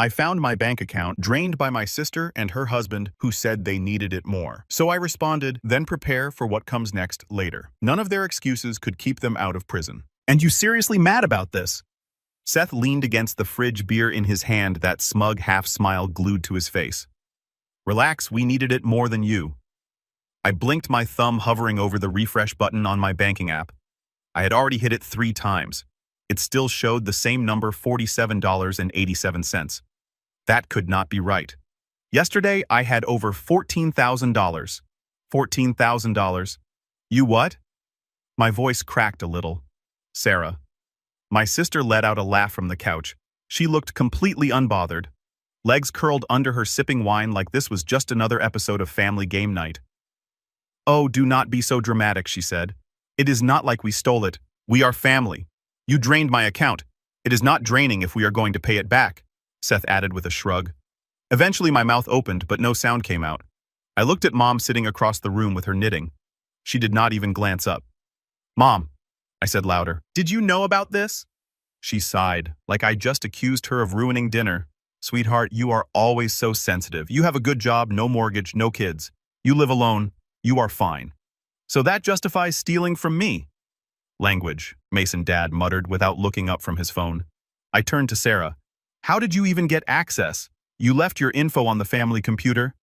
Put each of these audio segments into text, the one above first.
I found my bank account drained by my sister and her husband who said they needed it more. So I responded, then prepare for what comes next later. None of their excuses could keep them out of prison. And you seriously mad about this? Seth leaned against the fridge, beer in his hand, that smug half-smile glued to his face. Relax, we needed it more than you. I blinked, my thumb hovering over the refresh button on my banking app. I had already hit it 3 times. It still showed the same number, $47.87. That could not be right. Yesterday, I had over $14,000. $14,000. You what? My voice cracked a little. Sarah. My sister let out a laugh from the couch. She looked completely unbothered, legs curled under her, sipping wine like this was just another episode of Family Game Night. Oh, do not be so dramatic, she said. It is not like we stole it. We are family. You drained my account. It is not draining if we are going to pay it back, Seth added with a shrug. Eventually my mouth opened, but no sound came out. I looked at Mom sitting across the room with her knitting. She did not even glance up. Mom, I said louder, did you know about this? She sighed, like I just accused her of ruining dinner. Sweetheart, you are always so sensitive. You have a good job, no mortgage, no kids. You live alone. You are fine. So that justifies stealing from me. Language, Mason Dad muttered without looking up from his phone. I turned to Sarah. How did you even get access? You left your info on the family computer?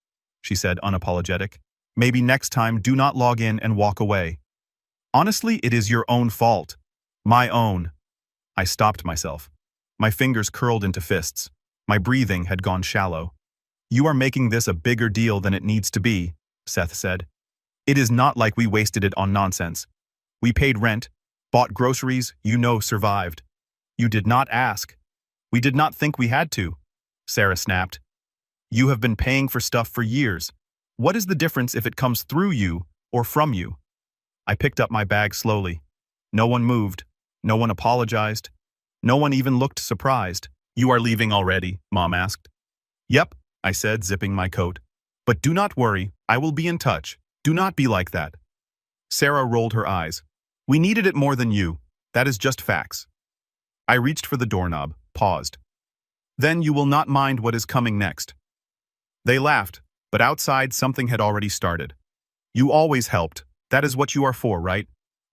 She said, unapologetic. Maybe next time do not log in and walk away. Honestly, it is your own fault. My own. I stopped myself. My fingers curled into fists. My breathing had gone shallow. You are making this a bigger deal than it needs to be, Seth said. It is not like we wasted it on nonsense. We paid rent, bought groceries, survived. You did not ask. We did not think we had to, Sarah snapped. You have been paying for stuff for years. What is the difference if it comes through you or from you? I picked up my bag slowly. No one moved. No one apologized. No one even looked surprised. You are leaving already, Mom asked. Yep, I said, zipping my coat. But do not worry, I will be in touch. Do not be like that. Sarah rolled her eyes. We needed it more than you. That is just facts. I reached for the doorknob, paused. Then you will not mind what is coming next. They laughed, but outside something had already started. You always helped. That is what you are for, right?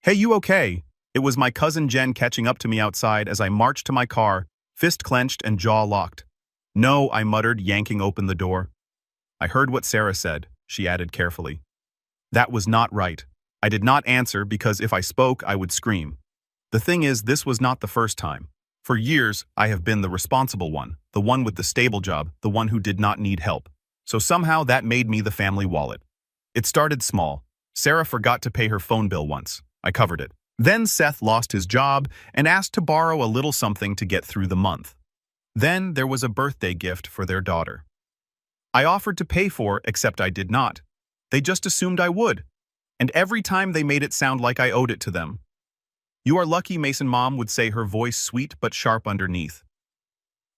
Hey, you okay? It was my cousin Jen catching up to me outside as I marched to my car, fist clenched and jaw locked. No, I muttered, yanking open the door. I heard what Sarah said, she added carefully. That was not right. I did not answer because if I spoke, I would scream. The thing is, this was not the first time. For years, I have been the responsible one, the one with the stable job, the one who did not need help. So somehow that made me the family wallet. It started small. Sarah forgot to pay her phone bill once. I covered it. Then Seth lost his job and asked to borrow a little something to get through the month. Then there was a birthday gift for their daughter. I offered to pay for, except I did not. They just assumed I would. And every time they made it sound like I owed it to them. You are lucky, Mason, Mom would say, her voice sweet but sharp underneath.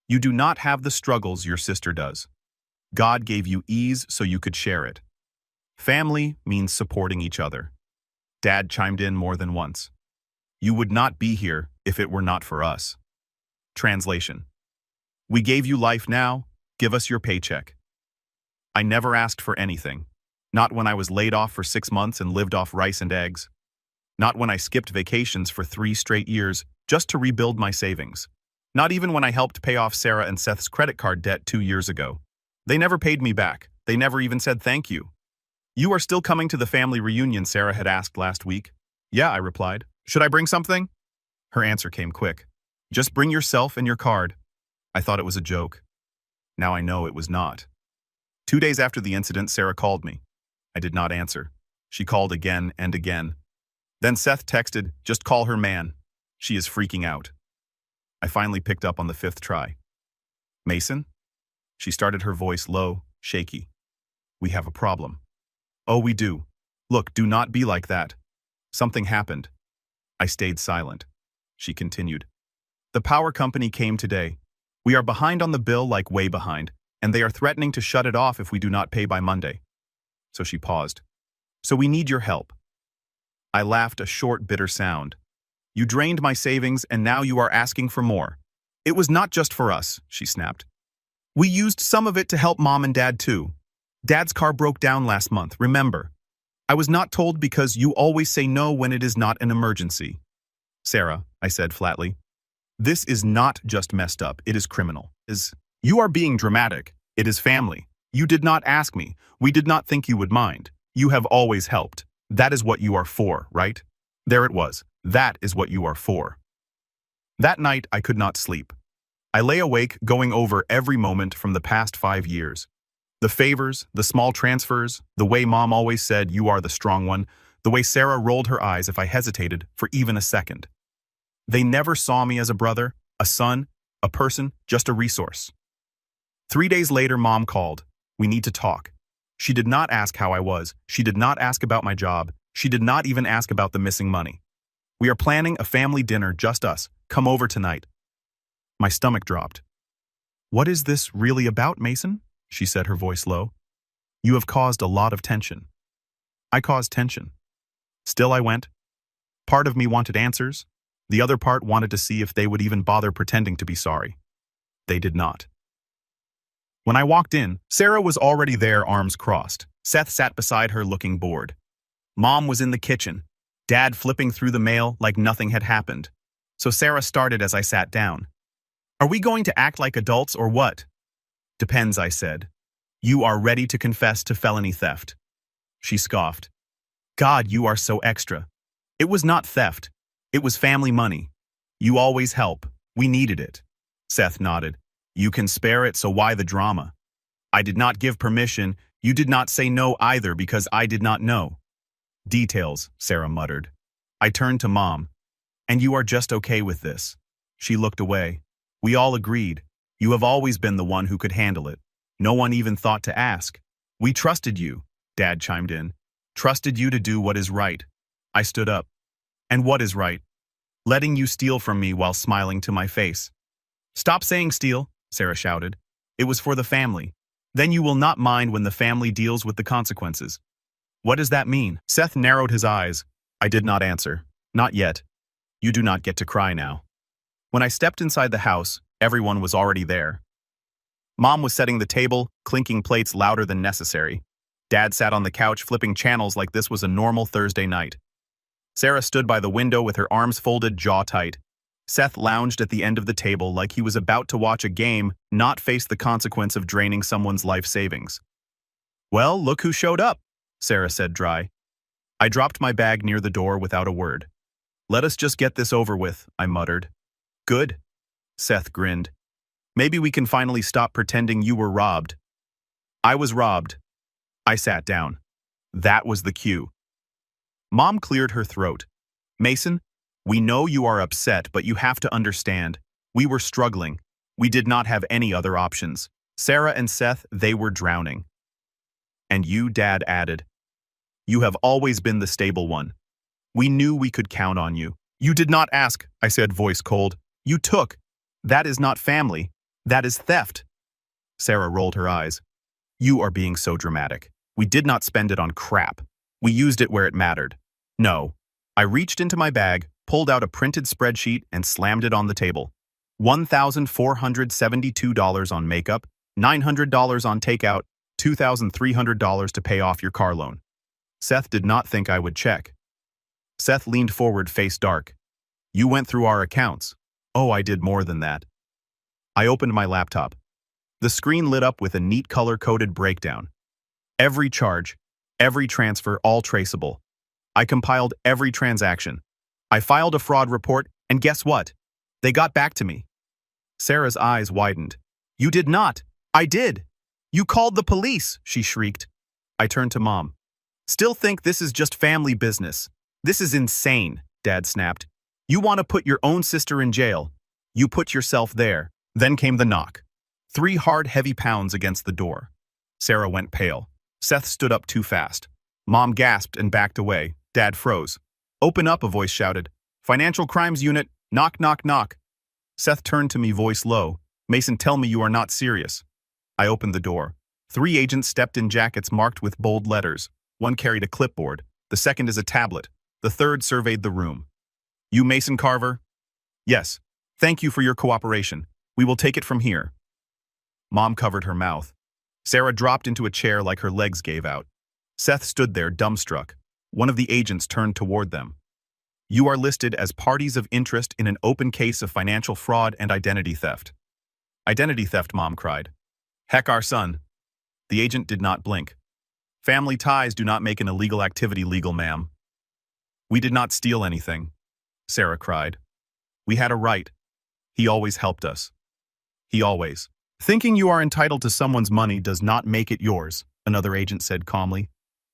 You do not have the struggles your sister does. God gave you ease so you could share it. Family means supporting each other. Dad chimed in more than once. You would not be here if it were not for us. Translation. We gave you life now, give us your paycheck. I never asked for anything. Not when I was laid off for 6 months and lived off rice and eggs. Not when I skipped vacations for 3 straight years just to rebuild my savings. Not even when I helped pay off Sarah and Seth's credit card debt 2 years ago. They never paid me back. They never even said thank you. You are still coming to the family reunion, Sarah had asked last week. Yeah, I replied. Should I bring something? Her answer came quick. Just bring yourself and your card. I thought it was a joke. Now I know it was not. 2 days after the incident, Sarah called me. I did not answer. She called again and again. Then Seth texted, just call her man. She is freaking out. I finally picked up on the 5th try. Mason? She started, her voice low, shaky. We have a problem. Oh, we do. Look, do not be like that. Something happened. I stayed silent. She continued. The power company came today. We are behind on the bill, like way behind, and they are threatening to shut it off if we do not pay by Monday. So she paused. So we need your help. I laughed, a short, bitter sound. You drained my savings and now you are asking for more. It was not just for us, she snapped. We used some of it to help Mom and Dad too. Dad's car broke down last month, remember? I was not told because you always say no when it is not an emergency. Sarah, I said flatly. This is not just messed up, it is criminal. You are being dramatic. It is family. You did not ask me. We did not think you would mind. You have always helped. That is what you are for, right? There it was. That is what you are for. That night, I could not sleep. I lay awake going over every moment from the past 5 years. The favors, the small transfers, the way Mom always said, you are the strong one, the way Sarah rolled her eyes if I hesitated for even a second. They never saw me as a brother, a son, a person, just a resource. 3 days later, Mom called. We need to talk. She did not ask how I was. She did not ask about my job. She did not even ask about the missing money. We are planning a family dinner, just us. Come over tonight. My stomach dropped. What is this really about, Mason? She said, her voice low. You have caused a lot of tension. I caused tension. Still I went. Part of me wanted answers. The other part wanted to see if they would even bother pretending to be sorry. They did not. When I walked in, Sarah was already there, arms crossed. Seth sat beside her looking bored. Mom was in the kitchen, Dad flipping through the mail like nothing had happened. So Sarah started as I sat down. Are we going to act like adults or what? Depends, I said. You are ready to confess to felony theft. She scoffed. God, you are so extra. It was not theft. It was family money. You always help. We needed it. Seth nodded. You can spare it, so why the drama? I did not give permission. You did not say no either because I did not know. Details, Sarah muttered. I turned to Mom. And you are just okay with this? She looked away. We all agreed. You have always been the one who could handle it. No one even thought to ask. We trusted you, Dad chimed in. Trusted you to do what is right. I stood up. And what is right? Letting you steal from me while smiling to my face. Stop saying steal, Sarah shouted. It was for the family. Then you will not mind when the family deals with the consequences. What does that mean? Seth narrowed his eyes. I did not answer. Not yet. You do not get to cry now. When I stepped inside the house, everyone was already there. Mom was setting the table, clinking plates louder than necessary. Dad sat on the couch flipping channels like this was a normal Thursday night. Sarah stood by the window with her arms folded, jaw tight. Seth lounged at the end of the table like he was about to watch a game, not face the consequence of draining someone's life savings. Well, look who showed up, Sarah said dry. I dropped my bag near the door without a word. Let us just get this over with, I muttered. Good. Seth grinned. Maybe we can finally stop pretending you were robbed. I was robbed. I sat down. That was the cue. Mom cleared her throat. Mason, we know you are upset, but you have to understand. We were struggling. We did not have any other options. Sarah and Seth, they were drowning. And you, Dad added. You have always been the stable one. We knew we could count on you. You did not ask, I said, voice cold. You took. That is not family. That is theft. Sarah rolled her eyes. You are being so dramatic. We did not spend it on crap. We used it where it mattered. No. I reached into my bag, pulled out a printed spreadsheet, and slammed it on the table. $1,472 on makeup, $900 on takeout, $2,300 to pay off your car loan. Seth did not think I would check. Seth leaned forward, face dark. You went through our accounts. Oh, I did more than that. I opened my laptop. The screen lit up with a neat color-coded breakdown. Every charge, every transfer, all traceable. I compiled every transaction. I filed a fraud report, and guess what? They got back to me. Sarah's eyes widened. You did not. I did. You called the police, she shrieked. I turned to Mom. Still think this is just family business. This is insane, Dad snapped. You want to put your own sister in jail. You put yourself there. Then came the knock. 3 hard, heavy pounds against the door. Sarah went pale. Seth stood up too fast. Mom gasped and backed away. Dad froze. Open up, a voice shouted. Financial Crimes Unit, knock, knock, knock. Seth turned to me, voice low. Mason, tell me you are not serious. I opened the door. 3 agents stepped in jackets marked with bold letters. One carried a clipboard. The second is a tablet. The third surveyed the room. You Mason Carver? Yes. Thank you for your cooperation. We will take it from here. Mom covered her mouth. Sarah dropped into a chair like her legs gave out. Seth stood there, dumbstruck. One of the agents turned toward them. You are listed as parties of interest in an open case of financial fraud and identity theft. Identity theft, Mom cried. Heck, our son. The agent did not blink. Family ties do not make an illegal activity legal, ma'am. We did not steal anything, Sarah cried. We had a right. He always helped us. He always. Thinking you are entitled to someone's money does not make it yours, another agent said calmly.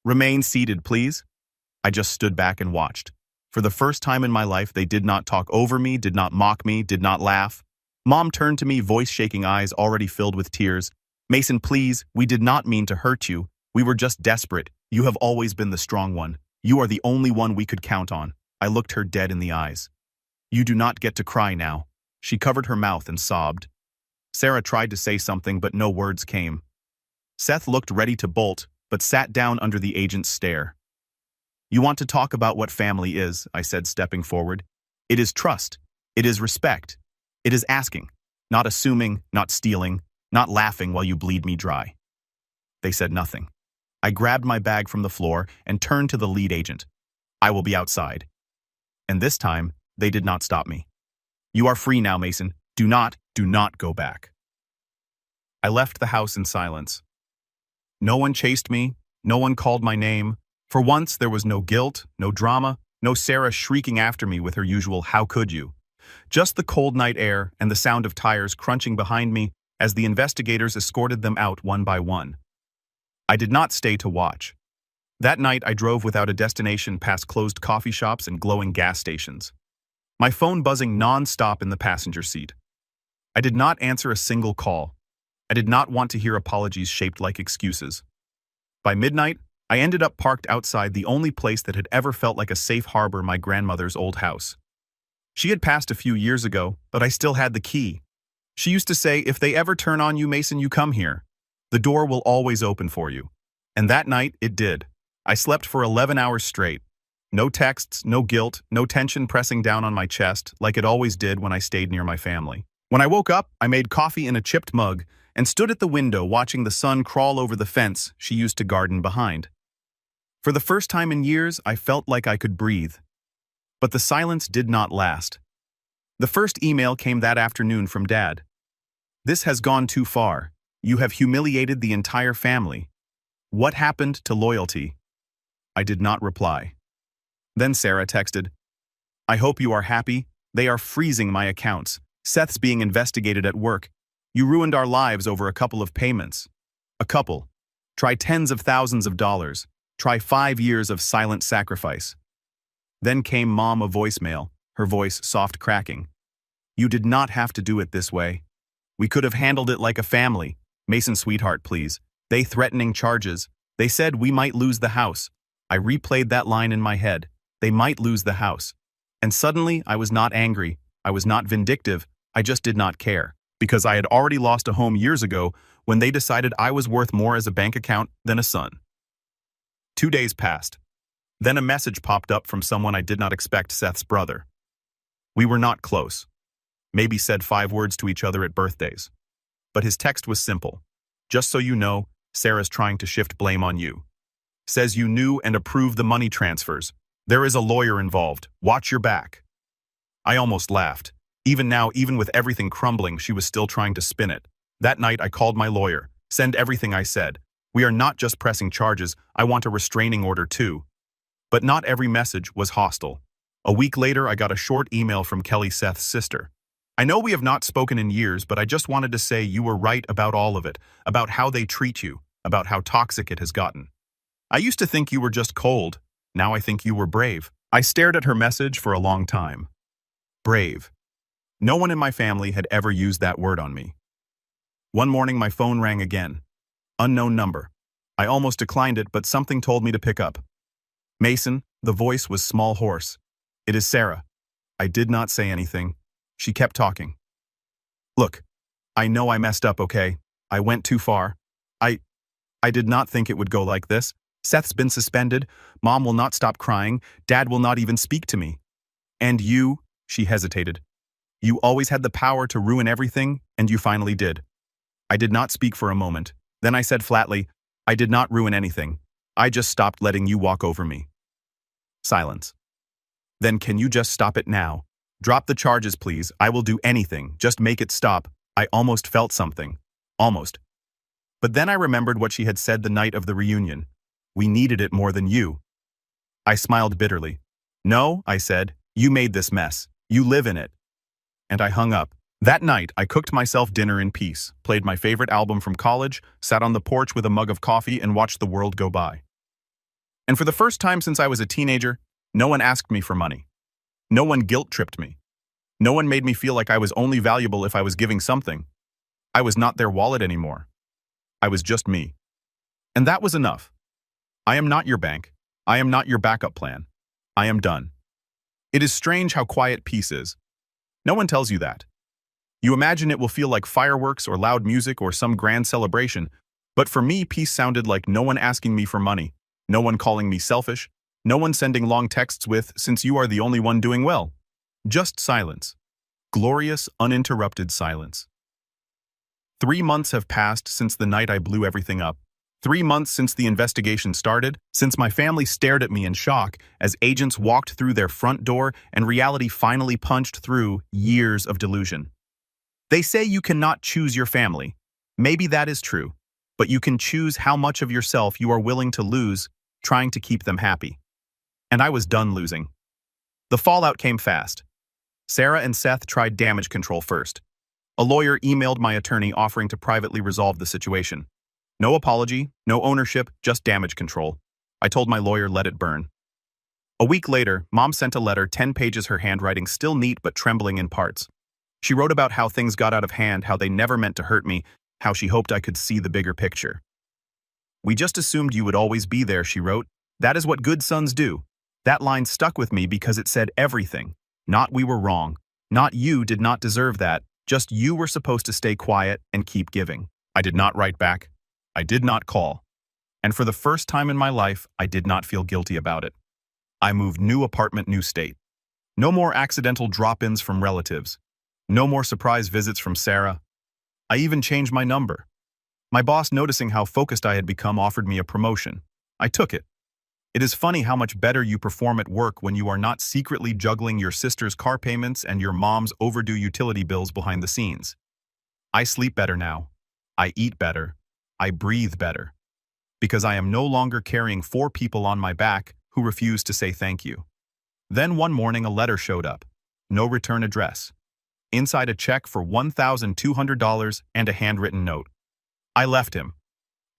Remain seated, please. I just stood back and watched. For the first time in my life, they did not talk over me, did not mock me, did not laugh. Mom turned to me, voice-shaking eyes already filled with tears. Mason, please, we did not mean to hurt you. We were just desperate. You have always been the strong one. You are the only one we could count on. I looked her dead in the eyes. You do not get to cry now. She covered her mouth and sobbed. Sarah tried to say something, but no words came. Seth looked ready to bolt, but sat down under the agent's stare. You want to talk about what family is, I said, stepping forward. It is trust. It is respect. It is asking, not assuming, not stealing, not laughing while you bleed me dry. They said nothing. I grabbed my bag from the floor and turned to the lead agent. I will be outside. And this time, they did not stop me. You are free now, Mason. Do not go back. I left the house in silence. No one chased me. No one called my name. For once, there was no guilt, no drama, no Sarah shrieking after me with her usual "how could you?" Just the cold night air and the sound of tires crunching behind me as the investigators escorted them out one by one. I did not stay to watch. That night, I drove without a destination past closed coffee shops and glowing gas stations. My phone buzzing non-stop in the passenger seat. I did not answer a single call. I did not want to hear apologies shaped like excuses. By midnight, I ended up parked outside the only place that had ever felt like a safe harbor, my grandmother's old house. She had passed a few years ago, but I still had the key. She used to say, if they ever turn on you, Mason, you come here. The door will always open for you. And that night, it did. I slept for 11 hours straight. No texts, no guilt, no tension pressing down on my chest like it always did when I stayed near my family. When I woke up, I made coffee in a chipped mug and stood at the window watching the sun crawl over the fence she used to garden behind. For the first time in years, I felt like I could breathe. But the silence did not last. The first email came that afternoon from Dad. This has gone too far. You have humiliated the entire family. What happened to loyalty? I did not reply. Then Sarah texted, I hope you are happy. They are freezing my accounts. Seth's being investigated at work. You ruined our lives over a couple of payments. A couple. Try tens of thousands of dollars. Try 5 years of silent sacrifice. Then came Mom, a voicemail, her voice soft cracking. You did not have to do it this way. We could have handled it like a family. Mason, sweetheart, please. They threatening charges. They said we might lose the house. I replayed that line in my head. They might lose the house. And suddenly, I was not angry. I was not vindictive. I just did not care. Because I had already lost a home years ago when they decided I was worth more as a bank account than a son. 2 days passed. Then a message popped up from someone I did not expect, Seth's brother. We were not close. Maybe said 5 words to each other at birthdays. But his text was simple. Just so you know, Sarah's trying to shift blame on you. Says you knew and approved the money transfers. There is a lawyer involved. Watch your back. I almost laughed. Even now, even with everything crumbling, she was still trying to spin it. That night, I called my lawyer. Send everything I said. We are not just pressing charges. I want a restraining order too. But not every message was hostile. A week later, I got a short email from Kelly, Seth's sister. I know we have not spoken in years, but I just wanted to say you were right about all of it, about how they treat you, about how toxic it has gotten. I used to think you were just cold. Now I think you were brave. I stared at her message for a long time. Brave. No one in my family had ever used that word on me. One morning, my phone rang again. Unknown number. I almost declined it, but something told me to pick up. Mason, the voice was small, hoarse. It is Sarah. I did not say anything. She kept talking. Look, I know I messed up, okay? I went too far. I did not think it would go like this. Seth's been suspended. Mom will not stop crying. Dad will not even speak to me. And you, she hesitated. You always had the power to ruin everything, and you finally did. I did not speak for a moment. Then I said flatly, I did not ruin anything. I just stopped letting you walk over me. Silence. Then can you just stop it now? Drop the charges, please. I will do anything. Just make it stop. I almost felt something. Almost. But then I remembered what she had said the night of the reunion. We needed it more than you. I smiled bitterly. No, I said, you made this mess. You live in it. And I hung up. That night, I cooked myself dinner in peace, played my favorite album from college, sat on the porch with a mug of coffee, and watched the world go by. And for the first time since I was a teenager, no one asked me for money. No one guilt-tripped me. No one made me feel like I was only valuable if I was giving something. I was not their wallet anymore. I was just me. And that was enough. I am not your bank. I am not your backup plan. I am done. It is strange how quiet peace is. No one tells you that. You imagine it will feel like fireworks or loud music or some grand celebration, but for me, peace sounded like no one asking me for money, no one calling me selfish, no one sending long texts with, since you are the only one doing well. Just silence. Glorious, uninterrupted silence. 3 months have passed since the night I blew everything up. 3 months since the investigation started, since my family stared at me in shock as agents walked through their front door and reality finally punched through years of delusion. They say you cannot choose your family. Maybe that is true, but you can choose how much of yourself you are willing to lose trying to keep them happy. And I was done losing. The fallout came fast. Sarah and Seth tried damage control first. A lawyer emailed my attorney offering to privately resolve the situation. No apology, no ownership, just damage control. I told my lawyer let it burn. A week later, Mom sent a letter, 10 pages, her handwriting still neat but trembling in parts. She wrote about how things got out of hand, how they never meant to hurt me, how she hoped I could see the bigger picture. We just assumed you would always be there, she wrote. That is what good sons do. That line stuck with me because it said everything. Not we were wrong. Not you did not deserve that. Just you were supposed to stay quiet and keep giving. I did not write back. I did not call. And for the first time in my life, I did not feel guilty about it. I moved new apartment, new state. No more accidental drop-ins from relatives. No more surprise visits from Sarah. I even changed my number. My boss, noticing how focused I had become, offered me a promotion. I took it. It is funny how much better you perform at work when you are not secretly juggling your sister's car payments and your mom's overdue utility bills behind the scenes. I sleep better now. I eat better. I breathe better. Because I am no longer carrying 4 people on my back who refuse to say thank you. Then one morning a letter showed up. No return address. Inside a check for $1,200 and a handwritten note. I left him.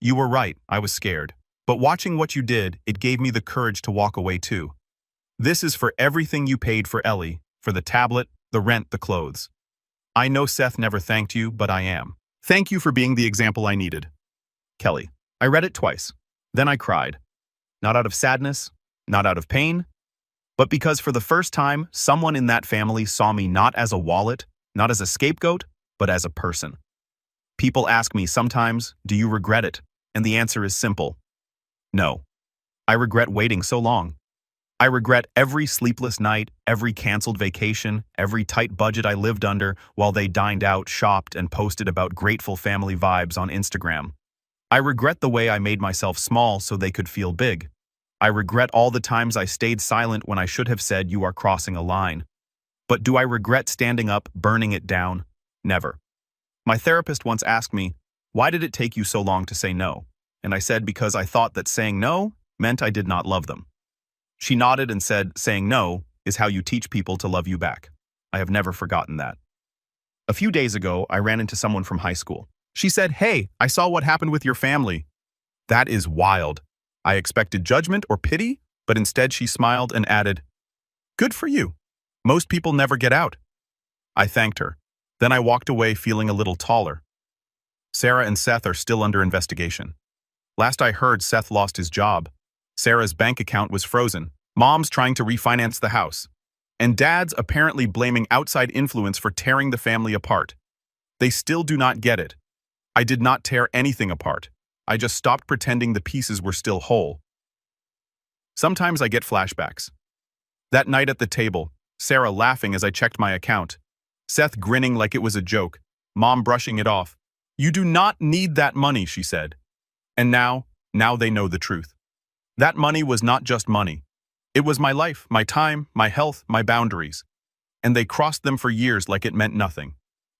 You were right, I was scared. But watching what you did, it gave me the courage to walk away too. This is for everything you paid for Ellie, for the tablet, the rent, the clothes. I know Seth never thanked you, but I am. Thank you for being the example I needed. Kelly. I read it twice. Then I cried. Not out of sadness, not out of pain, but because for the first time, someone in that family saw me not as a wallet, not as a scapegoat, but as a person. People ask me sometimes, do you regret it? And the answer is simple. No. I regret waiting so long. I regret every sleepless night, every canceled vacation, every tight budget I lived under while they dined out, shopped, and posted about grateful family vibes on Instagram. I regret the way I made myself small so they could feel big. I regret all the times I stayed silent when I should have said you are crossing a line. But do I regret standing up, burning it down? Never. My therapist once asked me, why did it take you so long to say no? And I said because I thought that saying no meant I did not love them. She nodded and said, saying no is how you teach people to love you back. I have never forgotten that. A few days ago, I ran into someone from high school. She said, hey, I saw what happened with your family. That is wild. I expected judgment or pity, but instead she smiled and added, good for you. Most people never get out. I thanked her. Then I walked away feeling a little taller. Sarah and Seth are still under investigation. Last I heard, Seth lost his job. Sarah's bank account was frozen. Mom's trying to refinance the house. And Dad's apparently blaming outside influence for tearing the family apart. They still do not get it. I did not tear anything apart. I just stopped pretending the pieces were still whole. Sometimes I get flashbacks. That night at the table, Sarah laughing as I checked my account. Seth grinning like it was a joke. Mom brushing it off. You do not need that money, she said. And now they know the truth. That money was not just money. It was my life, my time, my health, my boundaries. And they crossed them for years like it meant nothing.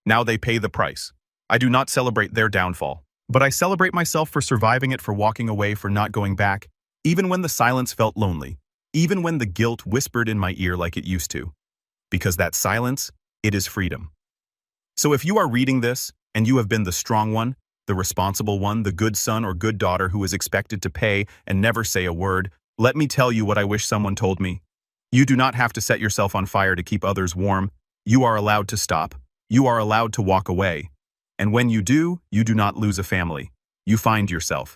Now they pay the price. I do not celebrate their downfall, but I celebrate myself for surviving it, for walking away, for not going back, even when the silence felt lonely, even when the guilt whispered in my ear like it used to. Because that silence, it is freedom. So if you are reading this, and you have been the strong one, the responsible one, the good son or good daughter who is expected to pay and never say a word, let me tell you what I wish someone told me. You do not have to set yourself on fire to keep others warm. You are allowed to stop. You are allowed to walk away. And when you do not lose a family. You find yourself.